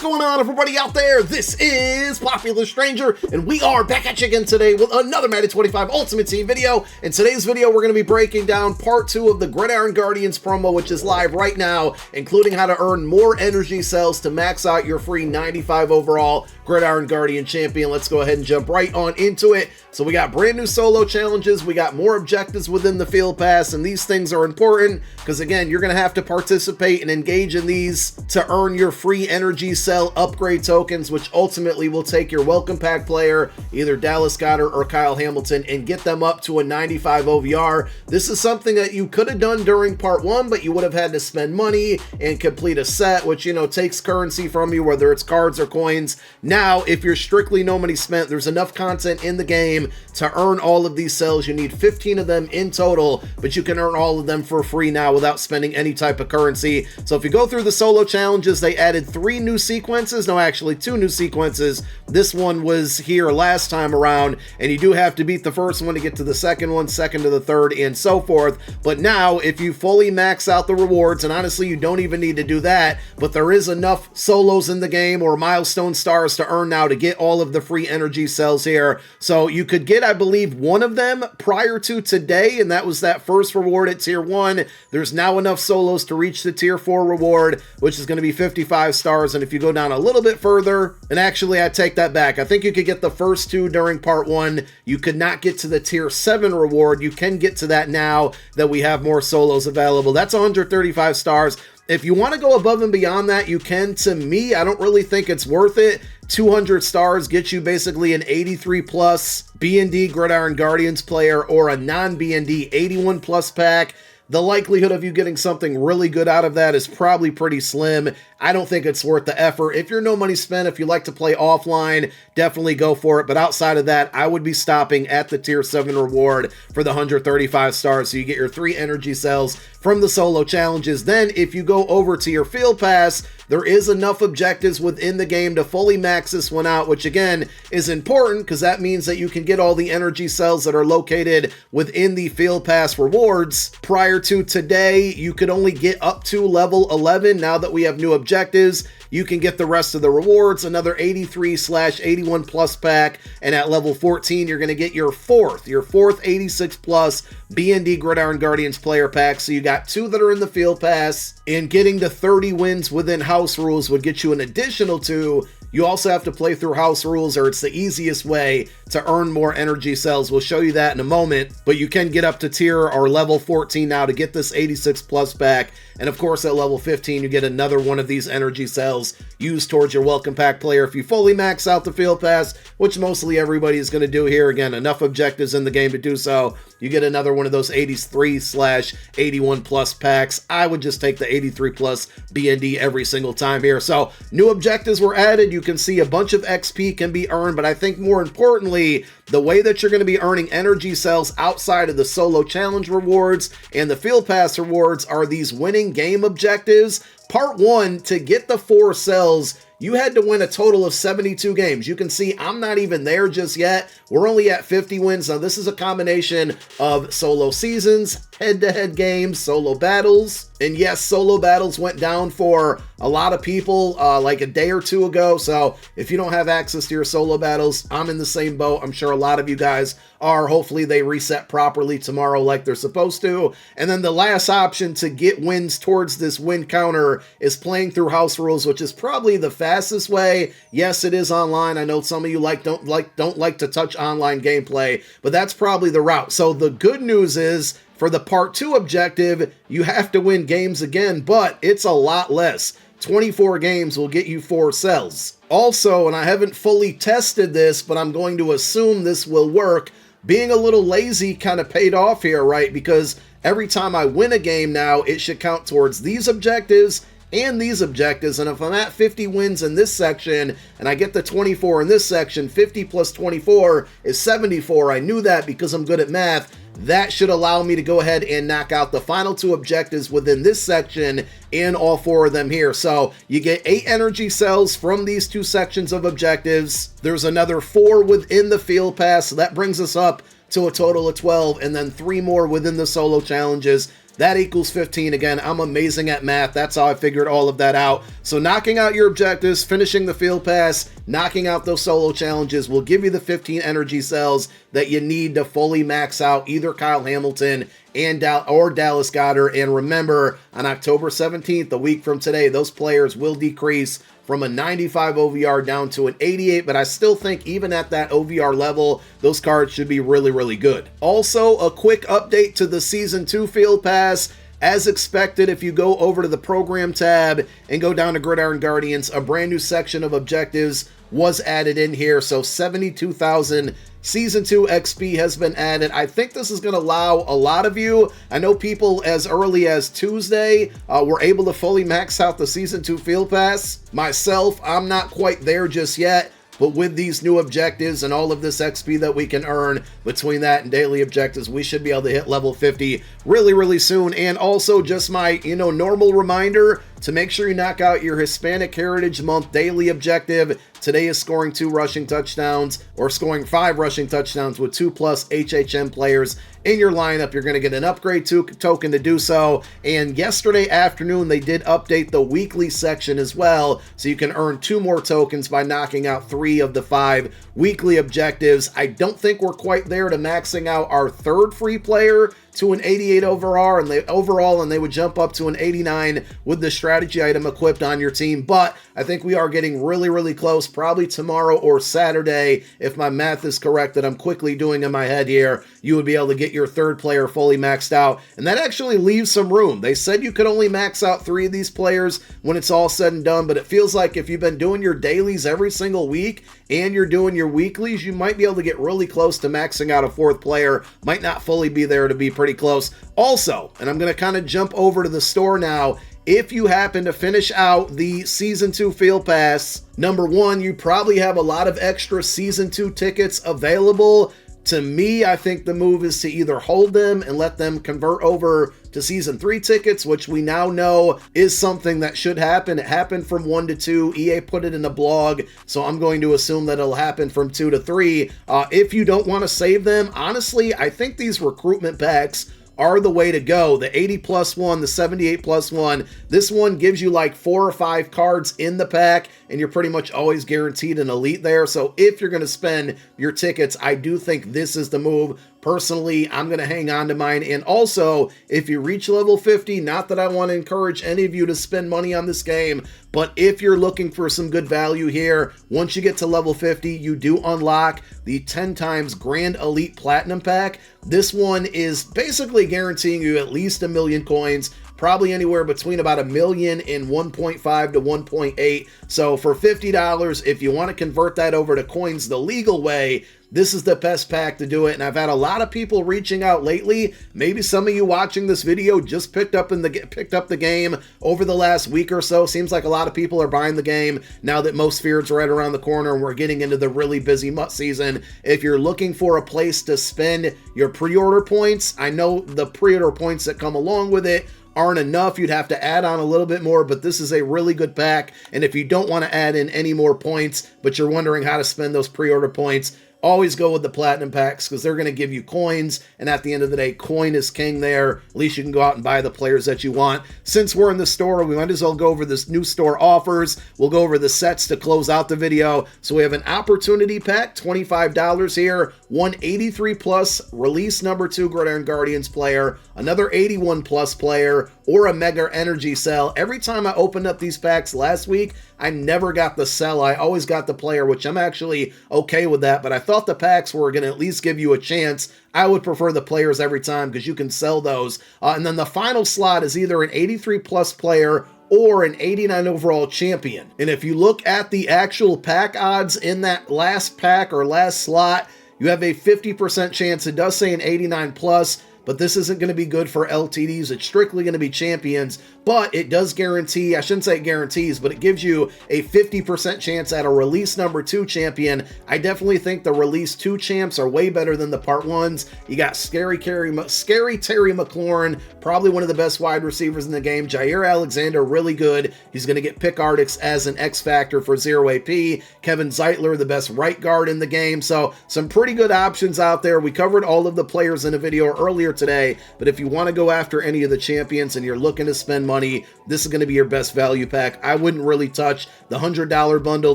going on, everybody out there? This is Popular Stranger, and we are back at you again today with another Madden 25 Ultimate Team video. In today's video, we're going to be breaking down part 2 of the Gridiron Guardians promo, which is live right now, including how to earn more energy cells to max out your free 95 overall Gridiron Guardian champion. Let's go ahead and jump right on into it. So we got brand new solo challenges, we got more objectives within the field pass, and these things are important because, again, you're going to have to participate and engage in these to earn your free energy cell upgrade tokens, which ultimately will take your welcome pack player, either Dallas Goedert or Kyle Hamilton, and get them up to a 95 OVR. This is something that you could have done during part 1, but you would have had to spend money and complete a set, which, you know, takes currency from you, whether it's cards or coins. Now, if you're strictly no money spent, there's enough content in the game to earn all of these cells. You need 15 of them in total, but you can earn all of them for free now without spending any type of currency. So if you go through the solo challenges, they added 3 new sequences. No, actually 2 new sequences. This one was here last time around, and you do have to beat the first one to get to the second one, second to the third, and so forth. But now, if you fully max out the rewards, and honestly, you don't even need to do that, but there is enough solos in the game or milestone stars to earn now to get all of the free energy cells here. So you could get, I believe, one of them prior to today, and that was that first reward at tier 1. There's now enough solos to reach the tier 4 reward, which is going to be 55 stars. And if you go down a little bit further, and actually I take that back, I think you could get the first 2 during part 1. You could not get to the tier 7 reward. You can get to that now that we have more solos available. That's 135 stars. If you want to go above and beyond that, you can. To me, I don't really think it's worth it. 200 stars gets you basically an 83 plus B&D Gridiron Guardians player or a non-B&D 81 plus pack. The likelihood of you getting something really good out of that is probably pretty slim. I don't think it's worth the effort. If you're no money spent, if you like to play offline, definitely go for it. But outside of that, I would be stopping at the tier 7 reward for the 135 stars. So you get your 3 energy cells from the solo challenges. Then if you go over to your field pass, there is enough objectives within the game to fully max this one out, which again is important because that means that you can get all the energy cells that are located within the field pass rewards. Prior to today, you could only get up to level 11. Now that we have new objectives, you can get the rest of the rewards, another 83/81 plus pack, and at level 14, you're going to get your fourth 86 plus B&D Gridiron Guardians player pack. So you got 2 that are in the field pass, and getting to 30 wins within house rules would get you an additional 2. You also have to play through house rules, or it's the easiest way to earn more energy cells. We'll show you that in a moment, but you can get up to tier or level 14 now to get this 86 plus pack. And of course, at level 15, you get another one of these energy cells used towards your welcome pack player if you fully max out the field pass, which mostly everybody is going to do here. Again, enough objectives in the game to do so. You get another one of those 83/81 plus packs. I would just take the 83 plus B&D every single time here. So new objectives were added. You can see a bunch of XP can be earned, but I think more importantly, the way that you're going to be earning energy cells outside of the solo challenge rewards and the field pass rewards are these winning game objectives. Part 1, to get the 4 cells, you had to win a total of 72 games. You can see I'm not even there just yet. We're only at 50 wins. Now, this is a combination of solo seasons, head-to-head games, solo battles. And yes, solo battles went down for a lot of people like a day or 2 ago. So if you don't have access to your solo battles, I'm in the same boat. I'm sure a lot of you guys are. Hopefully they reset properly tomorrow like they're supposed to. And then the last option to get wins towards this win counter is playing through house rules, which is probably the fastest way. Yes, it is online. I know some of you don't like to touch online gameplay, but that's probably the route. So the good news is, for the part 2 objective, you have to win games again, but it's a lot less. 24 games will get you 4 cells. Also, and I haven't fully tested this, but I'm going to assume this will work, being a little lazy kind of paid off here, right? Because every time I win a game now, it should count towards these objectives and these objectives. And if I'm at 50 wins in this section and I get the 24 in this section, 50 plus 24 is 74. I knew that because I'm good at math. That should allow me to go ahead and knock out the final 2 objectives within this section and all 4 of them here. So you get 8 energy cells from these 2 sections of objectives. There's another 4 within the field pass. So that brings us up to a total of 12, and then 3 more within the solo challenges. that equals 15. Again, I'm amazing at math. That's how I figured all of that out. So knocking out your objectives, finishing the field pass, knocking out those solo challenges will give you the 15 energy cells that you need to fully max out either Kyle Hamilton or Dallas Goedert. And remember, on October 17th, a week from today, those players will decrease from a 95 OVR down to an 88, but I still think even at that OVR level, those cards should be really, really good. Also, a quick update to the Season 2 Field Pass. As expected, if you go over to the Program tab and go down to Gridiron Guardians, a brand new section of objectives was added in here. So 72,000 Season 2 XP has been added. I think this is going to allow a lot of you, I know people as early as Tuesday were able to fully max out the Season 2 Field Pass. Myself, I'm not quite there just yet. But with these new objectives and all of this XP that we can earn between that and daily objectives, we should be able to hit level 50 really, really soon. And also just my, normal reminder to make sure you knock out your Hispanic Heritage Month daily objective. Today is scoring 2 rushing touchdowns or scoring 5 rushing touchdowns with 2+ HHM players in your lineup. You're going to get an upgrade token to do so. And yesterday afternoon, they did update the weekly section as well. So you can earn 2 more tokens by knocking out 3 of the 5 weekly objectives. I don't think we're quite there to maxing out our 3rd free player to an 88 overall, and they would jump up to an 89 with the strategy item equipped on your team. But I think we are getting really, really close. Probably tomorrow or Saturday, if my math is correct that I'm quickly doing in my head here, you would be able to get your 3rd player fully maxed out. And that actually leaves some room. They said you could only max out 3 of these players when it's all said and done, but it feels like if you've been doing your dailies every single week and you're doing your weeklies, you might be able to get really close to maxing out a 4th player. Might not fully be there to be pretty close. Also, and I'm going to kind of jump over to the store now, if you happen to finish out the Season 2 Field Pass, number 1, you probably have a lot of extra Season 2 tickets available. To me, I think the move is to either hold them and let them convert over to Season 3 tickets, which we now know is something that should happen. It happened from 1 to 2. EA put it in the blog, so I'm going to assume that it'll happen from 2 to 3. If you don't want to save them, honestly, I think these recruitment packs are the way to go. The 80+1, the 78+1, this one gives you like 4 or 5 cards in the pack, and you're pretty much always guaranteed an elite there. So if you're going to spend your tickets, I do think this is the move. Personally, I'm going to hang on to mine. And also, if you reach level 50, not that I want to encourage any of you to spend money on this game, but if you're looking for some good value here, once you get to level 50, you do unlock the 10 times Grand Elite Platinum Pack. This one is basically guaranteeing you at least 1 million coins, probably anywhere between about 1 million and 1.5 to 1.8. So for $50, if you want to convert that over to coins the legal way, this is the best pack to do it. And I've had a lot of people reaching out lately. Maybe some of you watching this video just picked up the game over the last week or so. Seems like a lot of people are buying the game now that most Spheres are right around the corner and we're getting into the really busy MUT season. If you're looking for a place to spend your pre-order points, I know the pre-order points that come along with it aren't enough. You'd have to add on a little bit more, but this is a really good pack. And if you don't want to add in any more points, but you're wondering how to spend those pre-order points, always go with the platinum packs because they're going to give you coins, and at the end of the day, coin is king there. At least you can go out and buy the players that you want. Since we're in the store, we might as well go over this new store offers. We'll go over the sets to close out the video. So we have an opportunity pack, $25 here, 183 plus release number 2 Gridiron Guardians player, another 81 plus player, or a mega energy cell. Every time I opened up these packs last week, I never got the cell. I always got the player, which I'm actually okay with that, but I thought the packs were going to at least give you a chance. I would prefer the players every time because you can sell those. And then the final slot is either an 83 plus player or an 89 overall champion. And if you look at the actual pack odds in that last pack or last slot, you have a 50% chance. It does say an 89 plus, but this isn't going to be good for LTDs. It's strictly going to be champions, but it does guarantee, I shouldn't say it guarantees, but it gives you a 50% chance at a release number 2 champion. I definitely think the release 2 champs are way better than the part 1s. You got Scary Terry McLaurin, probably one of the best wide receivers in the game. Jair Alexander, really good. He's going to get Pick Artix as an X Factor for 0 AP. Kevin Zeitler, the best right guard in the game. So some pretty good options out there. We covered all of the players in a video earlier earlier today, but if you want to go after any of the champions and you're looking to spend money, this is going to be your best value pack. I wouldn't really touch the $100 bundle.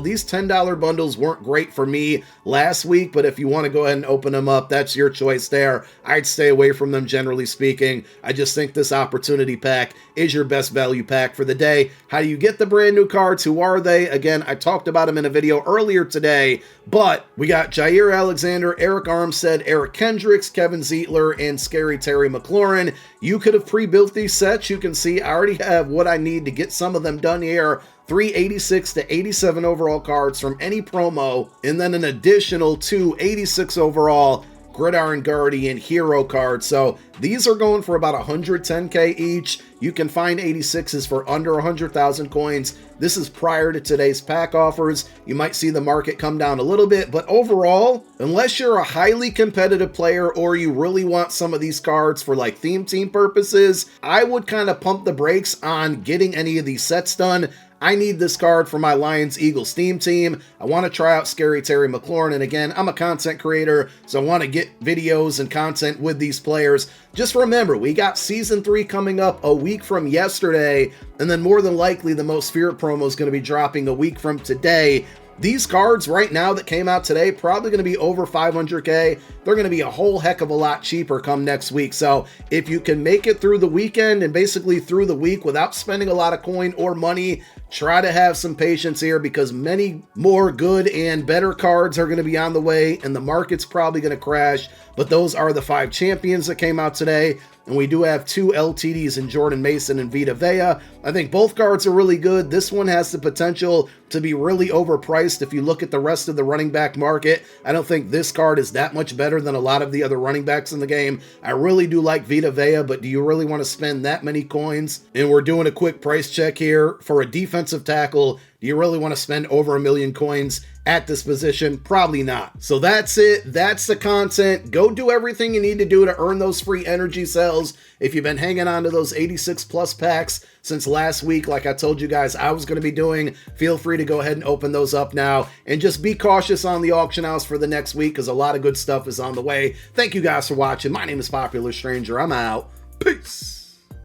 These $10 bundles weren't great for me last week, but if you want to go ahead and open them up, that's your choice there. I'd stay away from them, generally speaking. I just think this opportunity pack is your best value pack for the day. How do you get the brand new cards? Who are they? Again, I talked about them in a video earlier today, but we got Jair Alexander, Eric Armstead, Eric Kendricks, Kevin Zietler, and Scary Terry McLaurin. You could have pre-built these sets. You can see I already have what I need to get some of them done here. 386 to 87 overall cards from any promo, and then an additional 286 overall Gridiron Guardian hero cards. So these are going for about 110k each. You can find 86s for under 100,000 coins. This is prior to today's pack offers. You might see the market come down a little bit, but overall, unless you're a highly competitive player or you really want some of these cards for like theme team purposes, I would kind of pump the brakes on getting any of these sets done. I need this card for my Lions Eagles theme team. I want to try out Scary Terry McLaurin. And again, I'm a content creator, so I want to get videos and content with these players. Just remember, we got Season 3 coming up a week from yesterday, and then more than likely the Most Feared promo is going to be dropping a week from today. These cards right now that came out today, probably going to be over 500k. They're going to be a whole heck of a lot cheaper come next week. So if you can make it through the weekend and basically through the week without spending a lot of coin or money, try to have some patience here, because many more good and better cards are going to be on the way and the market's probably going to crash. But those are the 5 champions that came out today. And we do have 2 LTDs in Jordan Mason and Vita Vea. I think both cards are really good. This one has the potential to be really overpriced. If you look at the rest of the running back market, I don't think this card is that much better than a lot of the other running backs in the game. I really do like Vita Vea, but do you really want to spend that many coins? And we're doing a quick price check here for a defensive tackle. Do you really want to spend over 1 million coins at this position? Probably not. So that's it. That's the content. Go do everything you need to do to earn those free energy cells. If you've been hanging on to those 86 plus packs since last week, like I told you guys I was going to be doing, feel free to go ahead and open those up now. And just be cautious on the auction house for the next week, because a lot of good stuff is on the way. Thank you guys for watching. My name is Popular Stranger. I'm out. Peace.